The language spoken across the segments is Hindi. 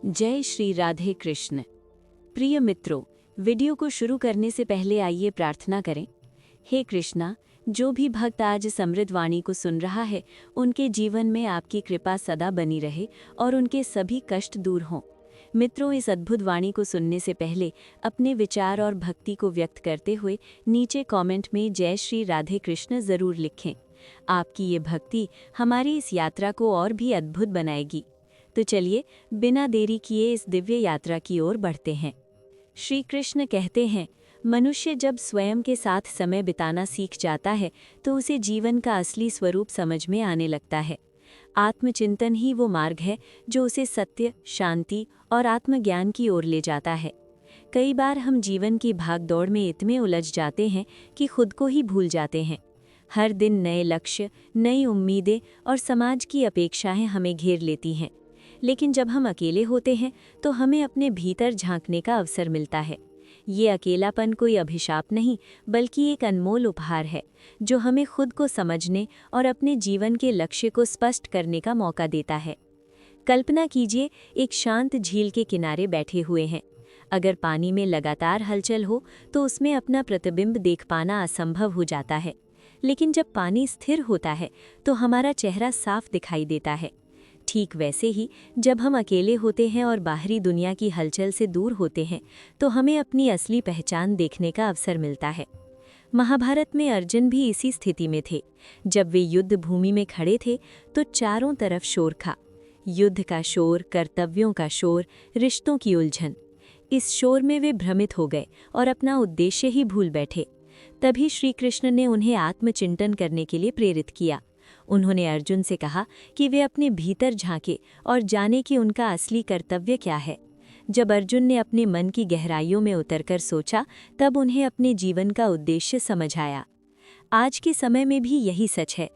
जय श्री राधे कृष्ण। प्रिय मित्रों, वीडियो को शुरू करने से पहले आइए प्रार्थना करें। हे कृष्णा, जो भी भक्त आज समृद्ध वाणी को सुन रहा है, उनके जीवन में आपकी कृपा सदा बनी रहे और उनके सभी कष्ट दूर हों। मित्रों, इस अद्भुत वाणी को सुनने से पहले अपने विचार और भक्ति को व्यक्त करते हुए नीचे कमेंट में जय श्री राधे कृष्ण ज़रूर लिखें। आपकी ये भक्ति हमारी इस यात्रा को और भी अद्भुत बनाएगी। तो चलिए बिना देरी किए इस दिव्य यात्रा की ओर बढ़ते हैं। श्री कृष्ण कहते हैं, मनुष्य जब स्वयं के साथ समय बिताना सीख जाता है तो उसे जीवन का असली स्वरूप समझ में आने लगता है। आत्मचिंतन ही वो मार्ग है जो उसे सत्य, शांति और आत्मज्ञान की ओर ले जाता है। कई बार हम जीवन की भागदौड़ में इतने उलझ जाते हैं कि खुद को ही भूल जाते हैं। हर दिन नए लक्ष्य, नई उम्मीदें और समाज की अपेक्षाएं हमें घेर लेती हैं। लेकिन जब हम अकेले होते हैं तो हमें अपने भीतर झांकने का अवसर मिलता है। ये अकेलापन कोई अभिशाप नहीं, बल्कि एक अनमोल उपहार है जो हमें खुद को समझने और अपने जीवन के लक्ष्य को स्पष्ट करने का मौका देता है। कल्पना कीजिए, एक शांत झील के किनारे बैठे हुए हैं। अगर पानी में लगातार हलचल हो तो उसमें अपना प्रतिबिंब देख पाना असंभव हो जाता है। लेकिन जब पानी स्थिर होता है तो हमारा चेहरा साफ दिखाई देता है। ठीक वैसे ही जब हम अकेले होते हैं और बाहरी दुनिया की हलचल से दूर होते हैं तो हमें अपनी असली पहचान देखने का अवसर मिलता है। महाभारत में अर्जुन भी इसी स्थिति में थे। जब वे युद्ध भूमि में खड़े थे तो चारों तरफ शोर था। युद्ध का शोर, कर्तव्यों का शोर, रिश्तों की उलझन। इस शोर में वे भ्रमित हो गए और अपना उद्देश्य ही भूल बैठे। तभी श्री कृष्ण ने उन्हें आत्मचिंतन करने के लिए प्रेरित किया। उन्होंने अर्जुन से कहा कि वे अपने भीतर झांके और जाने कि उनका असली कर्तव्य क्या है। जब अर्जुन ने अपने मन की गहराइयों में उतरकर सोचा, तब उन्हें अपने जीवन का उद्देश्य समझ आया। आज के समय में भी यही सच है।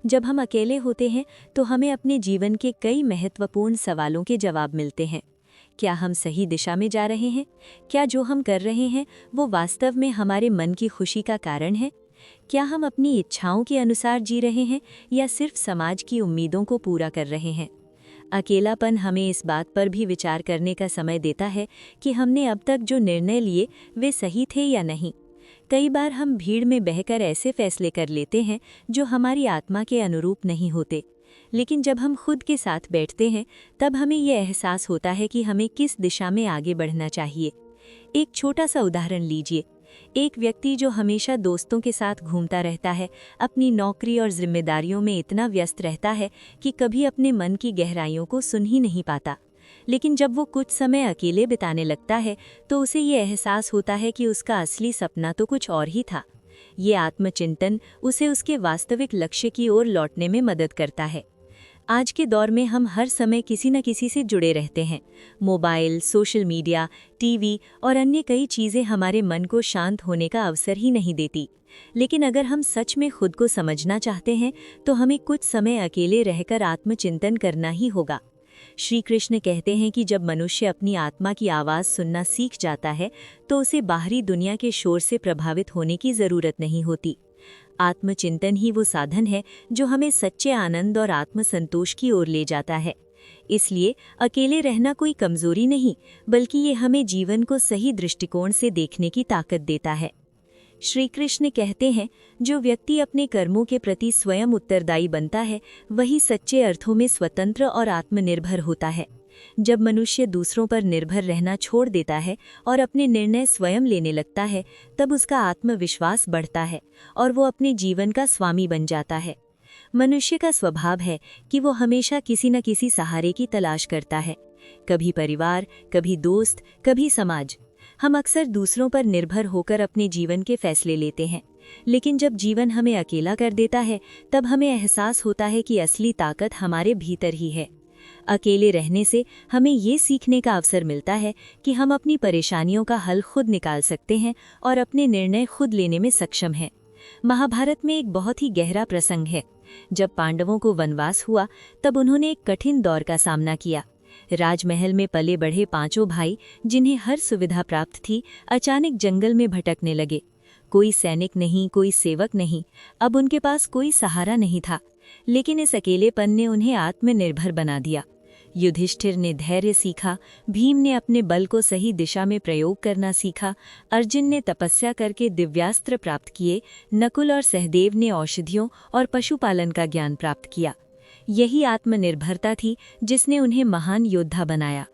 जब हम अकेले होते हैं तो हमें अपने जीवन के कई महत्वपूर्ण सवालों के जवाब मिलते हैं। क्या हम सही दिशा में जा रहे हैं? क्या जो हम कर रहे हैं वो वास्तव में हमारे मन की खुशी का कारण है? क्या हम अपनी इच्छाओं के अनुसार जी रहे हैं या सिर्फ समाज की उम्मीदों को पूरा कर रहे हैं? अकेलापन हमें इस बात पर भी विचार करने का समय देता है कि हमने अब तक जो निर्णय लिए वे सही थे या नहीं। कई बार हम भीड़ में बहकर ऐसे फैसले कर लेते हैं जो हमारी आत्मा के अनुरूप नहीं होते। लेकिन जब हम खुद के साथ बैठते हैं तब हमें यह एहसास होता है कि हमें किस दिशा में आगे बढ़ना चाहिए। एक छोटा सा उदाहरण लीजिए। एक व्यक्ति जो हमेशा दोस्तों के साथ घूमता रहता है, अपनी नौकरी और जिम्मेदारियों में इतना व्यस्त रहता है कि कभी अपने मन की गहराइयों को सुन ही नहीं पाता। लेकिन जब वो कुछ समय अकेले बिताने लगता है तो उसे ये एहसास होता है कि उसका असली सपना तो कुछ और ही था। ये आत्मचिंतन उसे उसके वास्तविक लक्ष्य की ओर लौटने में मदद करता है। आज के दौर में हम हर समय किसी न किसी से जुड़े रहते हैं। मोबाइल, सोशल मीडिया, टीवी और अन्य कई चीज़ें हमारे मन को शांत होने का अवसर ही नहीं देती। लेकिन अगर हम सच में खुद को समझना चाहते हैं तो हमें कुछ समय अकेले रहकर आत्मचिंतन करना ही होगा। श्री कृष्ण कहते हैं कि जब मनुष्य अपनी आत्मा की आवाज़ सुनना सीख जाता है तो उसे बाहरी दुनिया के शोर से प्रभावित होने की ज़रूरत नहीं होती। आत्मचिंतन ही वो साधन है जो हमें सच्चे आनंद और आत्मसंतोष की ओर ले जाता है। इसलिए अकेले रहना कोई कमजोरी नहीं, बल्कि ये हमें जीवन को सही दृष्टिकोण से देखने की ताकत देता है। श्री कृष्ण कहते हैं, जो व्यक्ति अपने कर्मों के प्रति स्वयं उत्तरदायी बनता है वही सच्चे अर्थों में स्वतंत्र और आत्मनिर्भर होता है। जब मनुष्य दूसरों पर निर्भर रहना छोड़ देता है और अपने निर्णय स्वयं लेने लगता है, तब उसका आत्मविश्वास बढ़ता है और वो अपने जीवन का स्वामी बन जाता है। मनुष्य का स्वभाव है कि वो हमेशा किसी न किसी सहारे की तलाश करता है। कभी परिवार, कभी दोस्त, कभी समाज। हम अक्सर दूसरों पर निर्भर होकर अपने जीवन के फैसले लेते हैं। लेकिन जब जीवन हमें अकेला कर देता है तब हमें एहसास होता है कि असली ताकत हमारे भीतर ही है। अकेले रहने से हमें ये सीखने का अवसर मिलता है कि हम अपनी परेशानियों का हल खुद निकाल सकते हैं और अपने निर्णय खुद लेने में सक्षम हैं। महाभारत में एक बहुत ही गहरा प्रसंग है। जब पांडवों को वनवास हुआ तब उन्होंने एक कठिन दौर का सामना किया। राजमहल में पले बढ़े पांचों भाई, जिन्हें हर सुविधा प्राप्त थी, अचानक जंगल में भटकने लगे। कोई सैनिक नहीं, कोई सेवक नहीं, अब उनके पास कोई सहारा नहीं था। लेकिन इस अकेलेपन ने उन्हें आत्मनिर्भर बना दिया। युधिष्ठिर ने धैर्य सीखा, भीम ने अपने बल को सही दिशा में प्रयोग करना सीखा, अर्जुन ने तपस्या करके दिव्यास्त्र प्राप्त किए, नकुल और सहदेव ने औषधियों और पशुपालन का ज्ञान प्राप्त किया। यही आत्मनिर्भरता थी जिसने उन्हें महान योद्धा बनाया।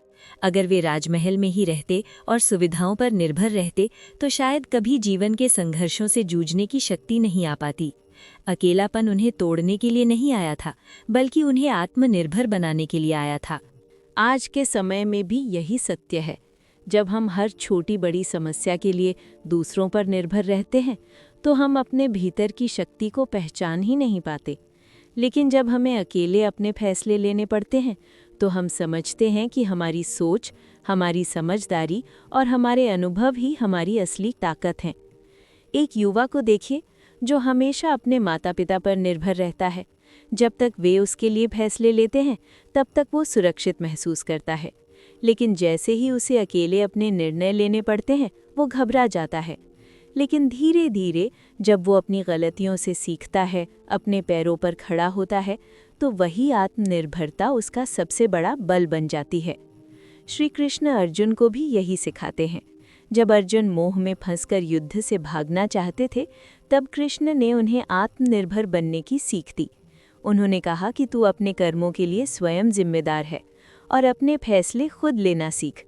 अगर वे राजमहल में ही रहते और सुविधाओं पर निर्भर रहते तो शायद कभी जीवन के संघर्षों से जूझने की शक्ति नहीं आ पाती। अकेलापन उन्हें तोड़ने के लिए नहीं आया था, बल्कि उन्हें आत्मनिर्भर बनाने के लिए आया था। आज के समय में भी यही सत्य है। जब हम हर छोटी बड़ी समस्या के लिए दूसरों पर निर्भर रहते हैं तो हम अपने भीतर की शक्ति को पहचान ही नहीं पाते। लेकिन जब हमें अकेले अपने फैसले लेने पड़ते हैं तो हम समझते हैं कि हमारी सोच, हमारी समझदारी और हमारे अनुभव ही हमारी असली ताकत हैं। एक युवा को देखिए जो हमेशा अपने माता पिता पर निर्भर रहता है। जब तक वे उसके लिए फैसले लेते हैं तब तक वो सुरक्षित महसूस करता है, लेकिन जैसे ही उसे अकेले अपने निर्णय लेने पड़ते हैं वो घबरा जाता है। लेकिन धीरे धीरे जब वो अपनी गलतियों से सीखता है, अपने पैरों पर खड़ा होता है, तो वही आत्मनिर्भरता उसका सबसे बड़ा बल बन जाती है। श्री कृष्ण अर्जुन को भी यही सिखाते हैं। जब अर्जुन मोह में फंसकर युद्ध से भागना चाहते थे, तब कृष्ण ने उन्हें आत्मनिर्भर बनने की सीख दी। उन्होंने कहा कि तू अपने कर्मों के लिए स्वयं जिम्मेदार है और अपने फैसले खुद लेना सीख।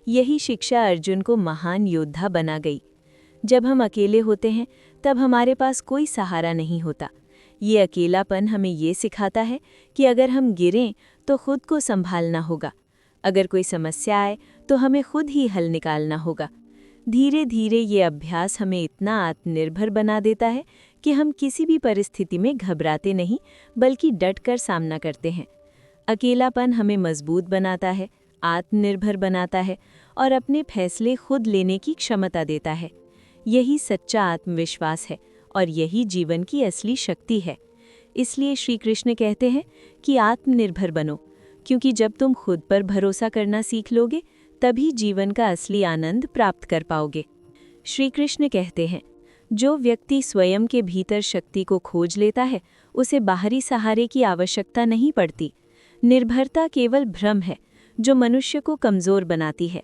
यही शिक्षा अर्जुन को महान योद्धा बना गई। जब हम अकेले होते हैं तब हमारे पास कोई सहारा नहीं होता। ये अकेलापन हमें ये सिखाता है कि अगर हम गिरें तो खुद को संभालना होगा। अगर कोई समस्या आए तो हमें खुद ही हल निकालना होगा। धीरे धीरे ये अभ्यास हमें इतना आत्मनिर्भर बना देता है कि हम किसी भी परिस्थिति में घबराते नहीं, बल्कि डटकर सामना करते हैं। अकेलापन हमें मजबूत बनाता है, आत्मनिर्भर बनाता है और अपने फैसले खुद लेने की क्षमता देता है। यही सच्चा आत्मविश्वास है और यही जीवन की असली शक्ति है। इसलिए श्री कृष्ण कहते हैं कि आत्मनिर्भर बनो, क्योंकि जब तुम खुद पर भरोसा करना सीख लोगे तभी जीवन का असली आनंद प्राप्त कर पाओगे। श्री कृष्ण कहते हैं, जो व्यक्ति स्वयं के भीतर शक्ति को खोज लेता है उसे बाहरी सहारे की आवश्यकता नहीं पड़ती। निर्भरता केवल भ्रम है जो मनुष्य को कमज़ोर बनाती है।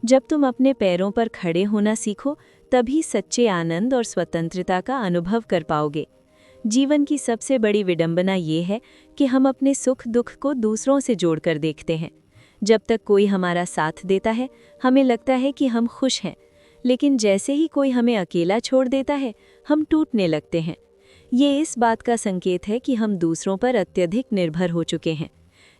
जब तुम अपने पैरों पर खड़े होना सीखो तभी सच्चे आनंद और स्वतंत्रता का अनुभव कर पाओगे। जीवन की सबसे बड़ी विडंबना ये है कि हम अपने सुख दुख को दूसरों से जोड़कर देखते हैं। जब तक कोई हमारा साथ देता है हमें लगता है कि हम खुश हैं, लेकिन जैसे ही कोई हमें अकेला छोड़ देता है हम टूटने लगते हैं। ये इस बात का संकेत है कि हम दूसरों पर अत्यधिक निर्भर हो चुके हैं।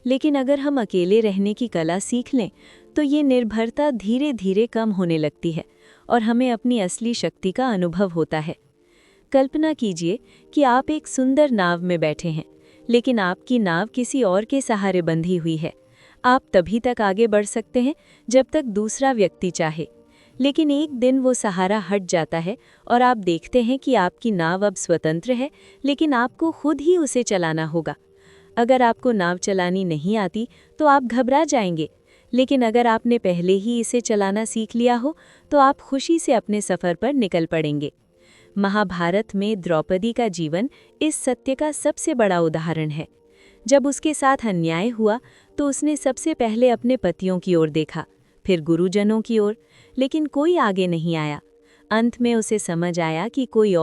लेकिन अगर हम अकेले रहने की कला सीख लें तो ये निर्भरता धीरे धीरे कम होने लगती है और हमें अपनी असली शक्ति का अनुभव होता है। कल्पना कीजिए कि आप एक सुंदर नाव में बैठे हैं, लेकिन आपकी नाव किसी और के सहारे बंधी हुई है। आप तभी तक आगे बढ़ सकते हैं जब तक दूसरा व्यक्ति चाहे, लेकिन एक दिन वो सहारा हट जाता है और आप देखते हैं कि आपकी नाव अब स्वतंत्र है, लेकिन आपको खुद ही उसे चलाना होगा। अगर आपको नाव चलानी नहीं आती तो आप घबरा जाएंगे, लेकिन अगर आपने पहले ही इसे चलाना सीख लिया हो तो आप खुशी से अपने सफ़र पर निकल पड़ेंगे। महाभारत में द्रौपदी का जीवन इस सत्य का सबसे बड़ा उदाहरण है। जब उसके साथ अन्याय हुआ तो उसने सबसे पहले अपने पतियों की ओर देखा, फिर गुरुजनों की ओर, लेकिन कोई आगे नहीं आया। अंत में उसे समझ आया कि कोई